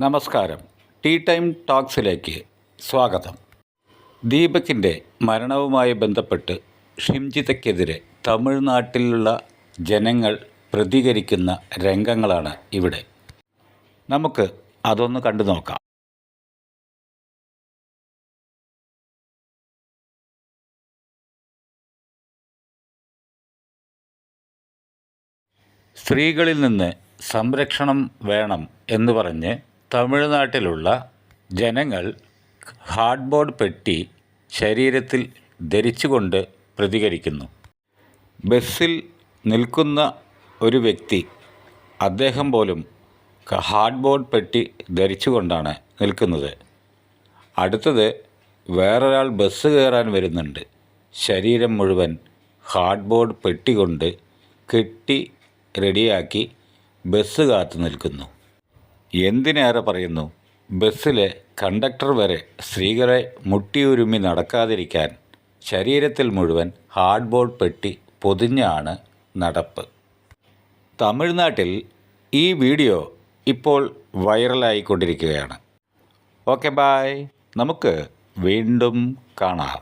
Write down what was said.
നമസ്കാരം. Tea time ടോക്സിലേക്ക് സ്വാഗതം. ദീപകിൻ്റെ മരണവുമായി ബന്ധപ്പെട്ട് ഷിംജിതയ്ക്കെതിരെ തമിഴ്നാട്ടിലുള്ള ജനങ്ങൾ പ്രതികരിക്കുന്ന രംഗങ്ങളാണ് ഇവിടെ. നമുക്ക് അതൊന്ന് കണ്ടു നോക്കാം. സ്ത്രീകളിൽ നിന്ന് സംരക്ഷണം വേണം എന്ന് പറഞ്ഞ് തമിഴ്നാട്ടിലുള്ള ജനങ്ങൾ കാർഡ്ബോർഡ് പെട്ടി ശരീരത്തിൽ ധരിച്ചുകൊണ്ട് പ്രതികരിക്കുന്നു. ബസ്സിൽ നിൽക്കുന്ന ഒരു വ്യക്തി, അദ്ദേഹം പോലും കാർഡ്ബോർഡ് പെട്ടി ധരിച്ചുകൊണ്ടാണ് നിൽക്കുന്നത്. അടുത്തത് വേറൊരാൾ ബസ് കയറാൻ വരുന്നുണ്ട്. ശരീരം മുഴുവൻ കാർഡ്ബോർഡ് പെട്ടി കൊണ്ട് കെട്ടി റെഡിയാക്കി ബസ് കാത്തു നിൽക്കുന്നു. എന്തിനേറെ പറയുന്നു, ബസ്സിലെ കണ്ടക്ടർ വരെ സ്ത്രീകളെ മുട്ടിയുരുമ്മി നടക്കാതിരിക്കാൻ ശരീരത്തിൽ മുഴുവൻ കാർഡ്ബോർഡ് പെട്ടി പൊതിഞ്ഞാണ് നടപ്പ്. തമിഴ്നാട്ടിൽ ഈ വീഡിയോ ഇപ്പോൾ വൈറലായിക്കൊണ്ടിരിക്കുകയാണ്. Okay, bye. നമുക്ക് വീണ്ടും കാണാം.